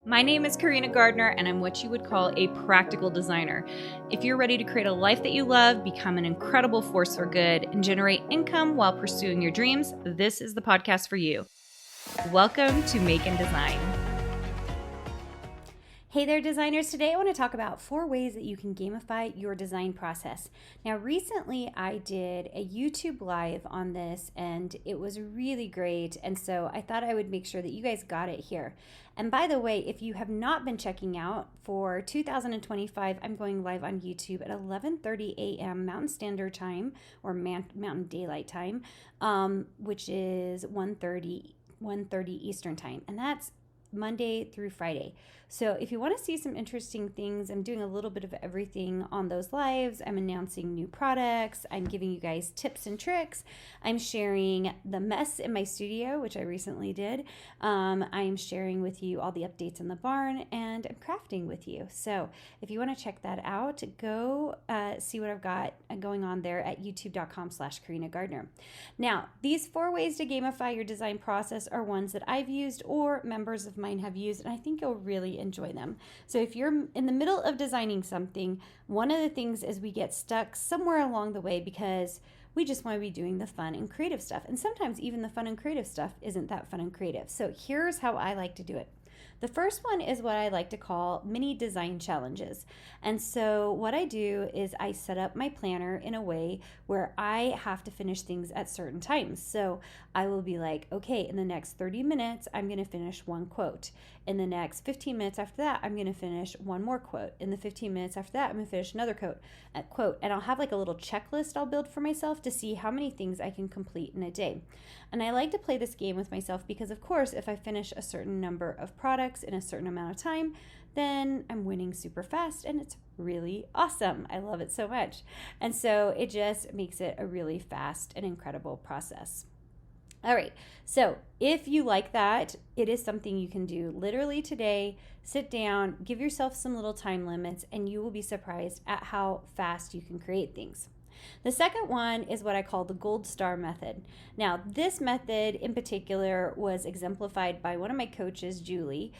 My name is Carina Gardner, and I'm what you would call a practical designer. If you're ready to create a life that you love, become an incredible force for good, and generate income while pursuing your dreams, this is the podcast for you. Welcome to Make and Design. Hey there, designers. Today I want to talk about 4 ways that you can gamify your design process. Now, recently I did a YouTube live on this and it was really great. And so I thought I would make sure that you guys got it here. And by the way, if you have not been checking out, for 2025, I'm going live on YouTube at 11:30 a.m. Mountain Standard Time, or Mountain Daylight Time, which is 1:30 Eastern Time. And that's Monday through Friday. So if you want to see some interesting things, I'm doing a little bit of everything on those lives. I'm announcing new products. I'm giving you guys tips and tricks. I'm sharing the mess in my studio, which I recently did. I'm sharing with you all the updates in the barn, and I'm crafting with you. So if you want to check that out, go see what I've got going on there at youtube.com/Carina Gardner. Now, these 4 ways to gamify your design process are ones that I've used or members of mine have used, and I think you'll really enjoy them. So if you're in the middle of designing something, one of the things is we get stuck somewhere along the way because we just want to be doing the fun and creative stuff. And sometimes even the fun and creative stuff isn't that fun and creative. So here's how I like to do it. The first one is what I like to call mini design challenges. And so what I do is I set up my planner in a way where I have to finish things at certain times. So I will be like, okay, in the next 30 minutes, I'm going to finish 1 quote. In the next 15 minutes after that, I'm going to finish 1 more quote. In the 15 minutes after that, I'm going to finish another quote. And I'll have like a little checklist I'll build for myself to see how many things I can complete in a day. And I like to play this game with myself because, of course, if I finish a certain number of products in a certain amount of time, then I'm winning super fast and it's really awesome. I love it so much. And so it just makes it a really fast and incredible process. All right, so if you like that, it is something you can do literally today. Sit down, give yourself some little time limits, and you will be surprised at how fast you can create things. The second one is what I call the gold star method. Now, this method in particular was exemplified by one of my coaches, Julie.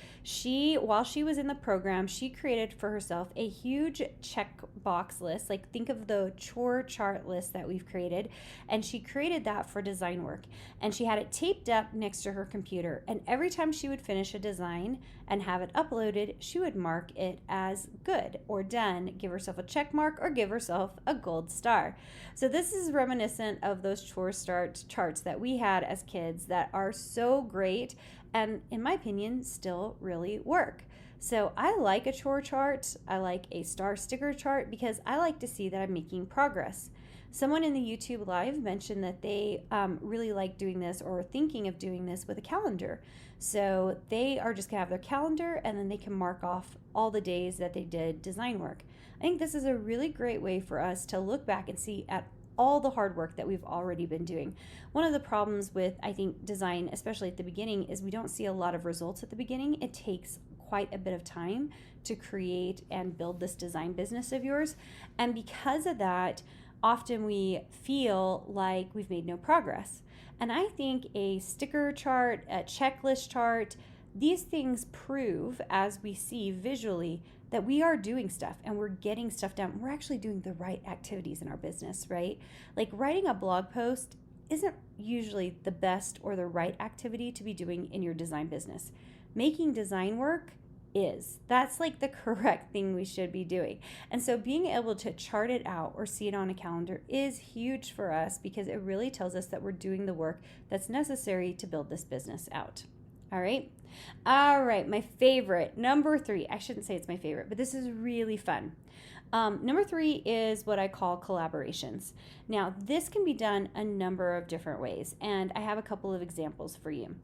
While she was in the program, she created for herself a huge checkbox list. Like, think of the chore chart list that we've created. And she created that for design work. And she had it taped up next to her computer. And every time she would finish a design and have it uploaded, she would mark it as good or done, give herself a check mark, or give herself a gold star. So this is reminiscent of those chore charts that we had as kids that are so great and, in my opinion, still really work. So I like a chore chart. I like a star sticker chart because I like to see that I'm making progress. Someone in the YouTube live mentioned that they really like doing this or thinking of doing this with a calendar. So they are just going to have their calendar and then they can mark off all the days that they did design work. I think this is a really great way for us to look back and see at all the hard work that we've already been doing. One of the problems with, I think, design, especially at the beginning, is we don't see a lot of results at the beginning. It takes quite a bit of time to create and build this design business of yours. And because of that, often we feel like we've made no progress. And I think a sticker chart, a checklist chart, these things prove, as we see visually, that we are doing stuff and we're getting stuff done. We're actually doing the right activities in our business, right? Like writing a blog post isn't usually the best or the right activity to be doing in your design business. Making design work is. That's like the correct thing we should be doing. And so being able to chart it out or see it on a calendar is huge for us because it really tells us that we're doing the work that's necessary to build this business out. All right, my favorite, number 3. I shouldn't say it's my favorite, but this is really fun. Number 3 is what I call collaborations. Now, this can be done a number of different ways, and I have a couple of examples for you.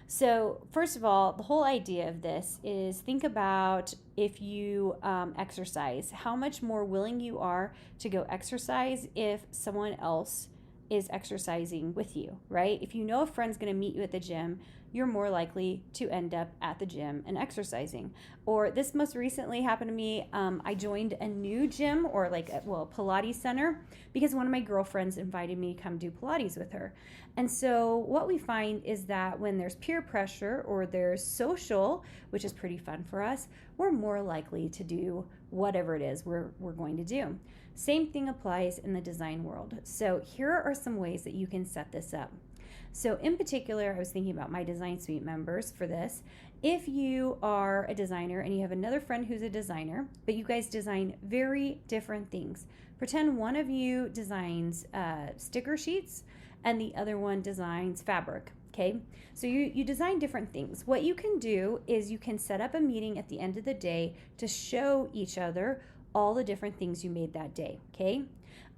So, first of all, the whole idea of this is think about if you exercise, how much more willing you are to go exercise if someone else is exercising with you, right? If you know a friend's going to meet you at the gym, you're more likely to end up at the gym and exercising. Or this most recently happened to me. I joined a new gym, or like a Pilates center, because one of my girlfriends invited me to come do Pilates with her. And so what we find is that when there's peer pressure or there's social, which is pretty fun for us, we're more likely to do whatever it is we're going to do. Same thing applies in the design world. So here are some ways that you can set this up. So in particular, I was thinking about my Design Suite members for this. If you are a designer and you have another friend who's a designer, but you guys design very different things, pretend one of you designs sticker sheets and the other one designs fabric. Okay, so you design different things. What you can do is you can set up a meeting at the end of the day to show each other all the different things you made that day. Okay,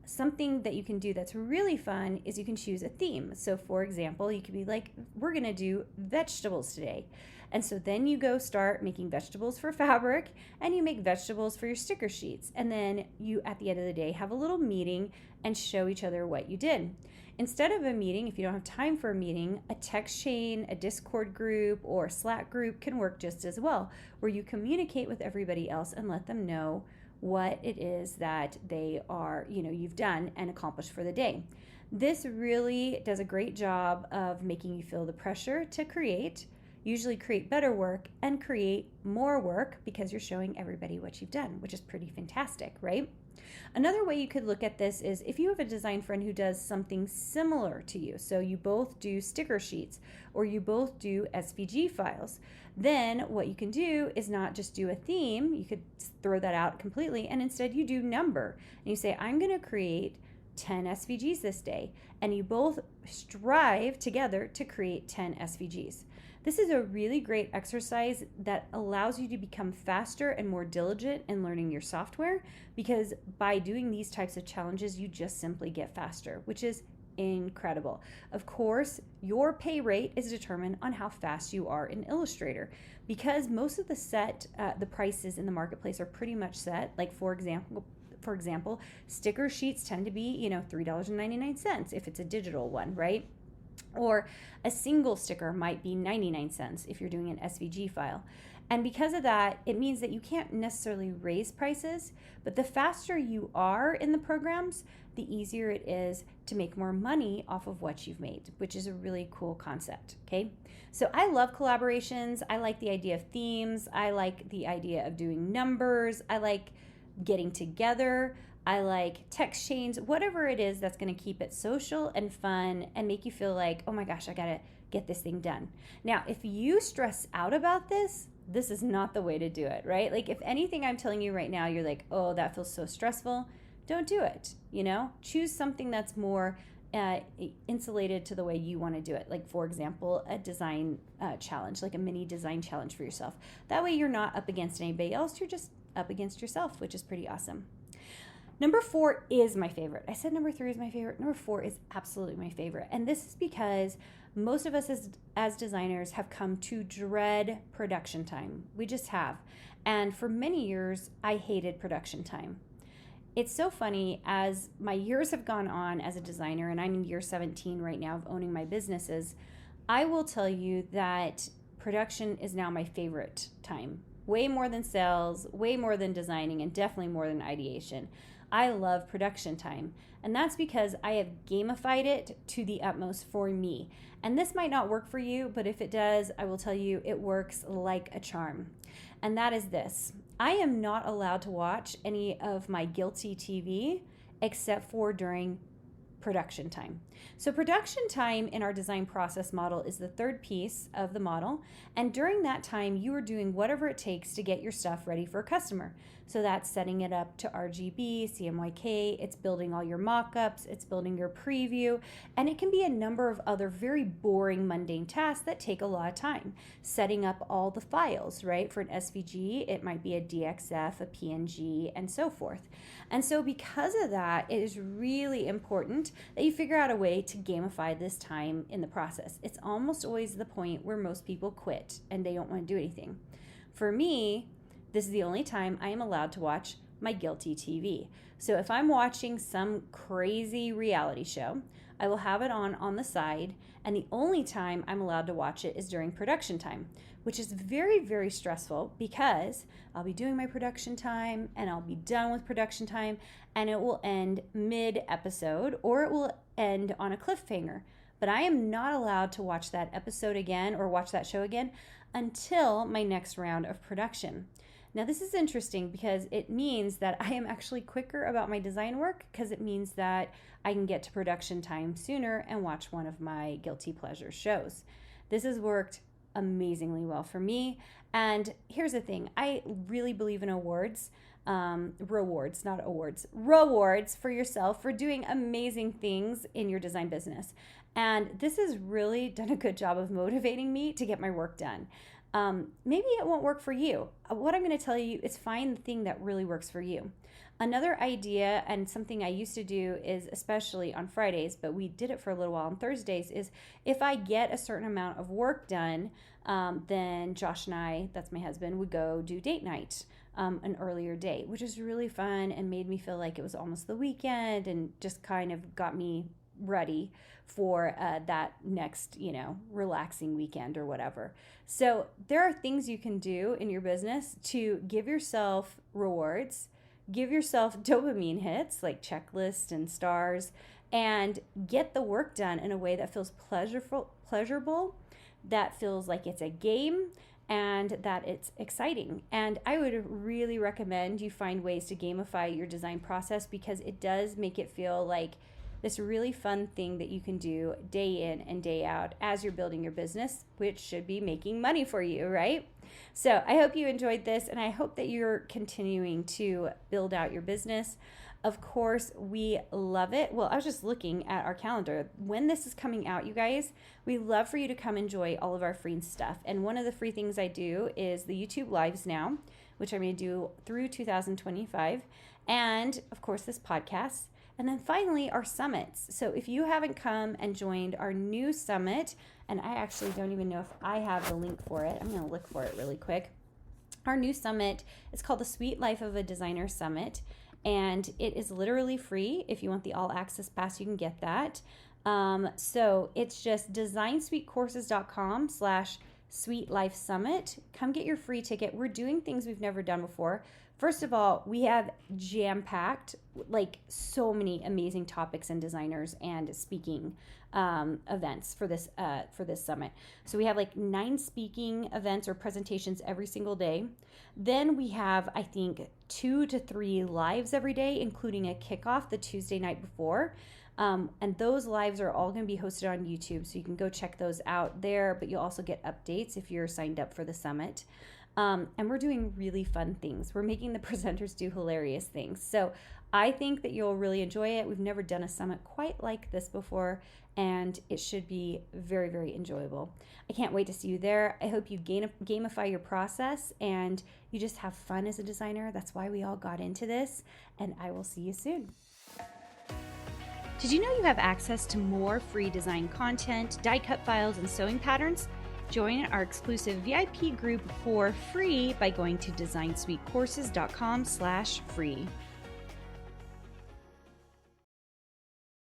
something that you can do that's really fun is you can choose a theme. So for example, you could be like, we're going to do vegetables today. And so then you go start making vegetables for fabric, and you make vegetables for your sticker sheets. And then you, at the end of the day, have a little meeting and show each other what you did. Instead of a meeting, if you don't have time for a meeting, a text chain, a Discord group, or a Slack group can work just as well, where you communicate with everybody else and let them know what it is that they are, you've done and accomplished for the day. This really does a great job of making you feel the pressure to create, usually create better work, and create more work because you're showing everybody what you've done, which is pretty fantastic, right? Another way you could look at this is if you have a design friend who does something similar to you, so you both do sticker sheets or you both do SVG files, then what you can do is not just do a theme, you could throw that out completely, and instead you do number. And you say, I'm going to create 10 SVGs this day, and you both strive together to create 10 SVGs. This is a really great exercise that allows you to become faster and more diligent in learning your software, because by doing these types of challenges, you just simply get faster, which is incredible. Of course, your pay rate is determined on how fast you are in Illustrator, because most of the prices in the marketplace are pretty much set. Like for example, sticker sheets tend to be, $3.99 if it's a digital one, right? Or a single sticker might be 99 cents if you're doing an SVG file. And because of that, it means that you can't necessarily raise prices, but the faster you are in the programs, the easier it is to make more money off of what you've made, which is a really cool concept, okay? So I love collaborations. I like the idea of themes. I like the idea of doing numbers. I like getting together. I like text chains, whatever it is that's going to keep it social and fun and make you feel like, oh my gosh, I got to get this thing done. Now, if you stress out about this is not the way to do it, right? Like if anything I'm telling you right now, you're like, oh, that feels so stressful, don't do it, Choose something that's more insulated to the way you want to do it. Like for example, a design challenge, like a mini design challenge for yourself. That way you're not up against anybody else, you're just up against yourself, which is pretty awesome. Number 4 is my favorite. I said number 3 is my favorite. Number 4 is absolutely my favorite. And this is because most of us as designers have come to dread production time. We just have. And for many years, I hated production time. It's so funny, as my years have gone on as a designer, and I'm in year 17 right now of owning my businesses, I will tell you that production is now my favorite time. Way more than sales, way more than designing, and definitely more than ideation. I love production time, and that's because I have gamified it to the utmost for me. And this might not work for you, but if it does, I will tell you it works like a charm. And that is this. I am not allowed to watch any of my guilty TV except for during production time. So production time in our design process model is the third piece of the model. And during that time, you are doing whatever it takes to get your stuff ready for a customer. So that's setting it up to RGB, CMYK, it's building all your mock-ups, it's building your preview, and it can be a number of other very boring, mundane tasks that take a lot of time. Setting up all the files, right? For an SVG, it might be a DXF, a PNG, and so forth. And so because of that, it is really important that you figure out a way to gamify this time in the process. It's almost always the point where most people quit and they don't want to do anything. For me, this is the only time I am allowed to watch my guilty TV. So if I'm watching some crazy reality show, I will have it on the side, and the only time I'm allowed to watch it is during production time, which is very, very stressful because I'll be doing my production time and I'll be done with production time and it will end mid-episode or it will end on a cliffhanger. But I am not allowed to watch that episode again or watch that show again until my next round of production. Now, this is interesting because it means that I am actually quicker about my design work because it means that I can get to production time sooner and watch one of my guilty pleasure shows. This has worked amazingly well for me. And here's the thing, I really believe in rewards for yourself for doing amazing things in your design business. And this has really done a good job of motivating me to get my work done. Maybe it won't work for you. What I'm going to tell you is find the thing that really works for you. Another idea and something I used to do is, especially on Fridays, but we did it for a little while on Thursdays, is if I get a certain amount of work done, then Josh and I, that's my husband, would go do date night an earlier date, which is really fun and made me feel like it was almost the weekend and just kind of got me ready for that next, relaxing weekend or whatever. So there are things you can do in your business to give yourself rewards, give yourself dopamine hits like checklists and stars, and get the work done in a way that feels pleasurable, that feels like it's a game, and that it's exciting. And I would really recommend you find ways to gamify your design process because it does make it feel like this really fun thing that you can do day in and day out as you're building your business, which should be making money for you, right? So I hope you enjoyed this, and I hope that you're continuing to build out your business. Of course, we love it. Well, I was just looking at our calendar. When this is coming out, you guys, we love for you to come enjoy all of our free stuff. And one of the free things I do is the YouTube Lives now, which I'm going to do through 2025. And, of course, this podcast. And then finally, our summits. So if you haven't come and joined our new summit, and I actually don't even know if I have the link for it. I'm going to look for it really quick. Our new summit is called the Sweet Life of a Designer Summit, and it is literally free. If you want the all access pass, you can get that. So it's just designsweetcourses.com/Sweet Life Summit. Come get your free ticket. We're doing things we've never done before. First of all, we have jam-packed, like so many amazing topics and designers and speaking events for this summit. So we have like 9 speaking events or presentations every single day. Then we have, I think, 2 to 3 lives every day, including a kickoff the Tuesday night before. And those lives are all going to be hosted on YouTube, so you can go check those out there, but you'll also get updates if you're signed up for the summit. And we're doing really fun things. We're making the presenters do hilarious things. So I think that you'll really enjoy it. We've never done a summit quite like this before, and it should be very, very enjoyable. I can't wait to see you there. I hope you gamify your process and you just have fun as a designer. That's why we all got into this, and I will see you soon. Did you know you have access to more free design content, die cut files, and sewing patterns? Join our exclusive VIP group for free by going to designsweetcourses.com/free.